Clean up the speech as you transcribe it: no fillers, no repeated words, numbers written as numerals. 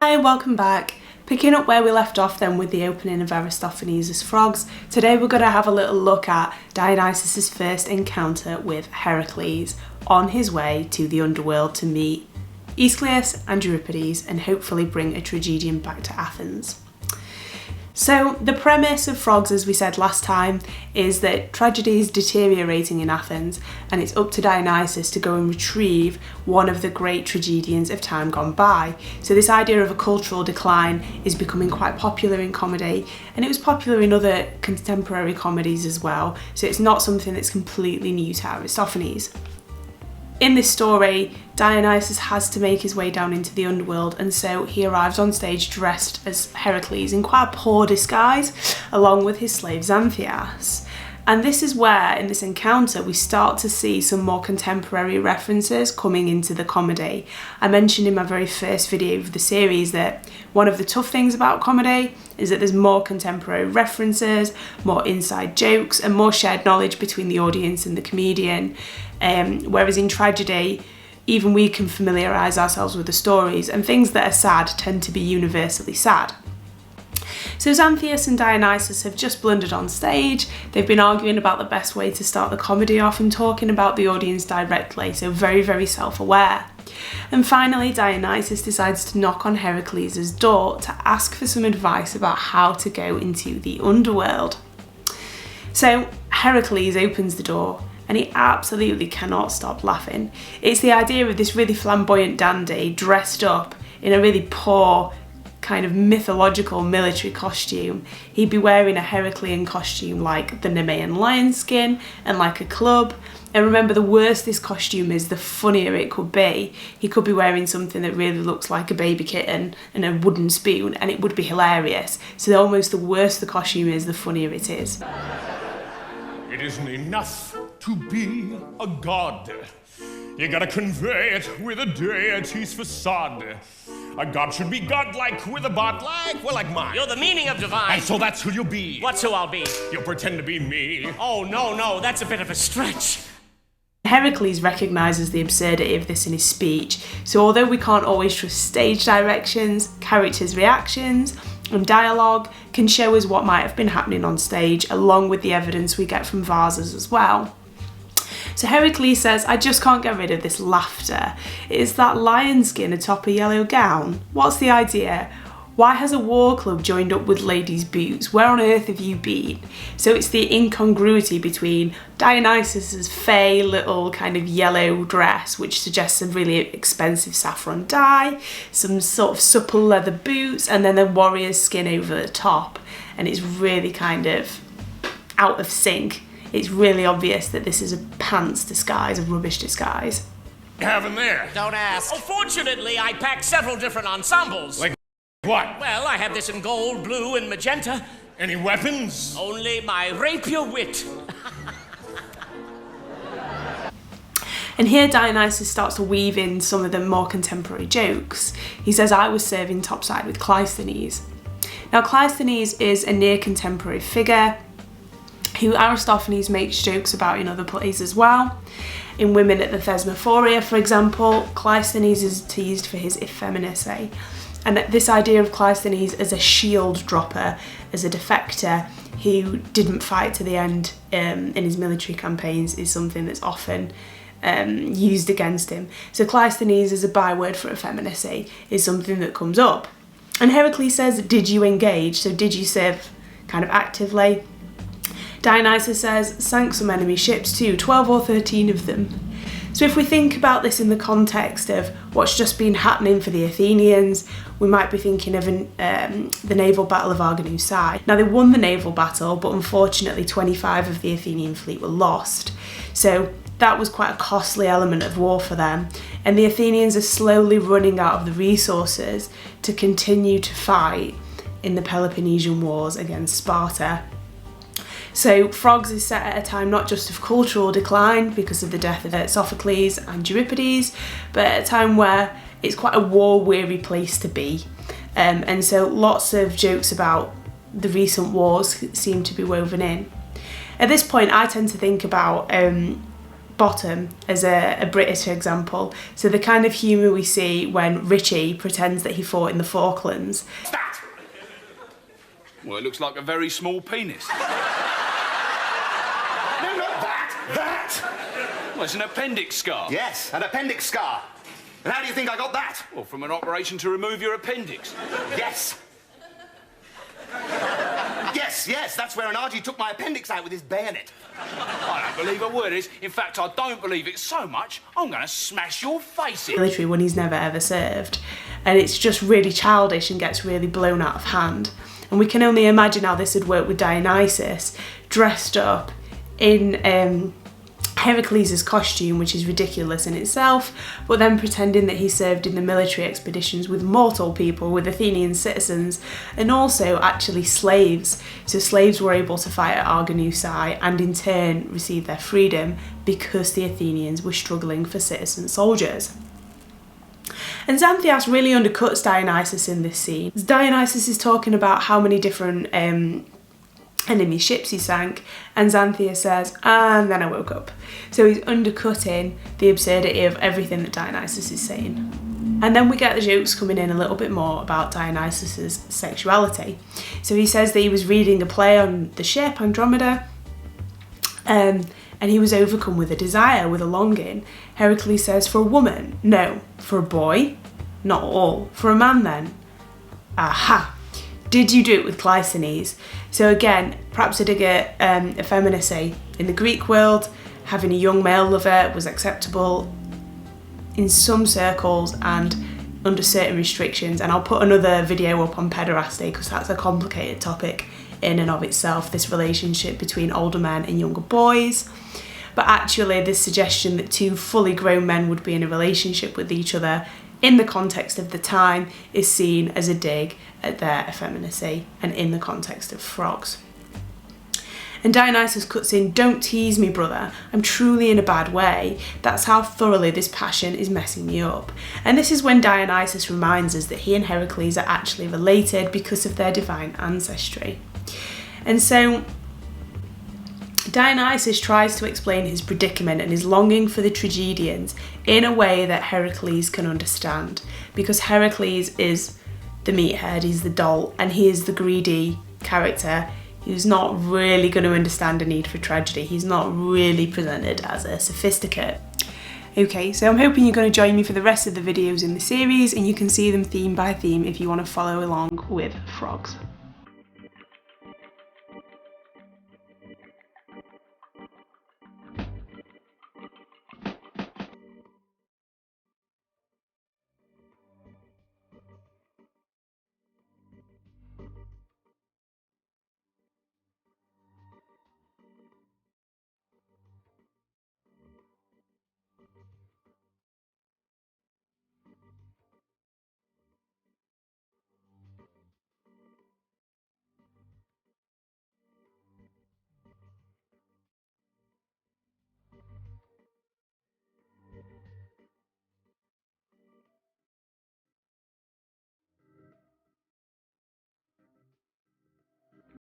Hi, welcome back. Picking up where we left off then with the opening of Aristophanes' frogs, today we're going to have a little look at Dionysus' first encounter with Heracles on his way to the underworld to meet Xanthias and Euripides and hopefully bring a tragedian back to Athens. So the premise of Frogs, as we said last time, is that tragedy is deteriorating in Athens and it's up to Dionysus to go and retrieve one of the great tragedians of time gone by. So this idea of a cultural decline is becoming quite popular in comedy, and it was popular in other contemporary comedies as well, so it's not something that's completely new to Aristophanes. In this story, Dionysus has to make his way down into the underworld, and so he arrives on stage dressed as Heracles in quite a poor disguise, along with his slave Xanthias. And this is where, in this encounter, we start to see some more contemporary references coming into the comedy. I mentioned in my very first video of the series that one of the tough things about comedy is that there's more contemporary references, more inside jokes, and more shared knowledge between the audience and the comedian. Whereas in tragedy, even we can familiarise ourselves with the stories, and things that are sad tend to be universally sad. So Xanthias and Dionysus have just blundered on stage. They've been arguing about the best way to start the comedy off and talking about the audience directly, so very, very self-aware. And finally, Dionysus decides to knock on Heracles' door to ask for some advice about how to go into the underworld. So Heracles opens the door and he absolutely cannot stop laughing. It's the idea of this really flamboyant dandy dressed up in a really poor kind of mythological military costume. He'd be wearing a Heraclean costume like the Nemean lion skin and like a club. And remember, the worse this costume is, the funnier it could be. He could be wearing something that really looks like a baby kitten and a wooden spoon, and it would be hilarious. So almost the worse the costume is, the funnier it is. It isn't enough to be a god. You gotta convey it with a deity's facade. A god should be godlike with a bod like mine. You're the meaning of divine. And so that's who you'll be. What's who I'll be? You'll pretend to be me. Oh, no, that's a bit of a stretch. Heracles recognises the absurdity of this in his speech, so although we can't always trust stage directions, characters' reactions and dialogue can show us what might have been happening on stage, along with the evidence we get from vases as well. So Heracles says, "I just can't get rid of this laughter. Is that lion skin atop a yellow gown? What's the idea? Why has a war club joined up with ladies' boots? Where on earth have you been?" So it's the incongruity between Dionysus's fey little kind of yellow dress, which suggests a really expensive saffron dye, some sort of supple leather boots, and then the warrior's skin over the top. And it's really kind of out of sync. It's really obvious that this is a pants disguise, a rubbish disguise. Having there. Don't ask. Oh, fortunately, I packed several different ensembles. Like what? Well, I have this in gold, blue, and magenta. Any weapons? Only my rapier wit. And here Dionysus starts to weave in some of the more contemporary jokes. He says, "I was serving topside with Cleisthenes." Now Cleisthenes is a near contemporary figure who Aristophanes makes jokes about in other plays as well. In Women at the Thesmophoria, for example, Cleisthenes is teased for his effeminacy. And this idea of Cleisthenes as a shield dropper, as a defector who didn't fight to the end in his military campaigns, is something that's often used against him. So Cleisthenes as a byword for effeminacy is something that comes up. And Heracles says, "Did you engage?" So did you serve kind of actively? Dionysus says, "Sank some enemy ships too, 12 or 13 of them." So if we think about this in the context of what's just been happening for the Athenians, we might be thinking of the naval battle of Arginusae. Now they won the naval battle, but unfortunately 25 of the Athenian fleet were lost. So that was quite a costly element of war for them. And the Athenians are slowly running out of the resources to continue to fight in the Peloponnesian Wars against Sparta. So Frogs is set at a time not just of cultural decline because of the death of Sophocles and Euripides, but at a time where it's quite a war-weary place to be. And so lots of jokes about the recent wars seem to be woven in. At this point, I tend to think about bottom as a British example. So the kind of humour we see when Richie pretends that he fought in the Falklands. What's that? Well, it looks like a very small penis. No, not that. That! Well, it's an appendix scar. Yes, an appendix scar. And how do you think I got that? Well, from an operation to remove your appendix. Yes. Yes, that's where an RG took my appendix out with his bayonet. I don't believe a word of this. In fact, I don't believe it so much, I'm going to smash your face in. Military when he's never ever served. And it's just really childish and gets really blown out of hand. And we can only imagine how this would work with Dionysus, dressed up in Heracles' costume, which is ridiculous in itself, but then pretending that he served in the military expeditions with mortal people, with Athenian citizens, and also actually slaves. So slaves were able to fight at Arginusae and in turn receive their freedom because the Athenians were struggling for citizen soldiers. And Xanthias really undercuts Dionysus in this scene. Dionysus is talking about how many different enemy ships he sank, and Xanthias says, and then I woke up. So he's undercutting the absurdity of everything that Dionysus is saying. And then we get the jokes coming in a little bit more about Dionysus's sexuality. So he says that he was reading a play on the ship Andromeda, and he was overcome with a desire, with a longing. Heracles says, for a woman? No. For a boy? Not all. For a man then? Aha! Did you do it with Cleisthenes? So again, perhaps a dig at effeminacy. In the Greek world, having a young male lover was acceptable in some circles and under certain restrictions. And I'll put another video up on pederasty because that's a complicated topic in and of itself, this relationship between older men and younger boys. But actually this suggestion that two fully grown men would be in a relationship with each other in the context of the time is seen as a dig at their effeminacy and in the context of frogs. And Dionysus cuts in, don't tease me, brother, I'm truly in a bad way. That's how thoroughly this passion is messing me up. And this is when Dionysus reminds us that he and Heracles are actually related because of their divine ancestry. And so Dionysus tries to explain his predicament and his longing for the tragedians in a way that Heracles can understand, because Heracles is the meathead, he's the dolt, and he is the greedy character who's not really going to understand a need for tragedy. He's not really presented as a sophisticate. Okay, so I'm hoping you're going to join me for the rest of the videos in the series, and you can see them theme by theme if you want to follow along with frogs.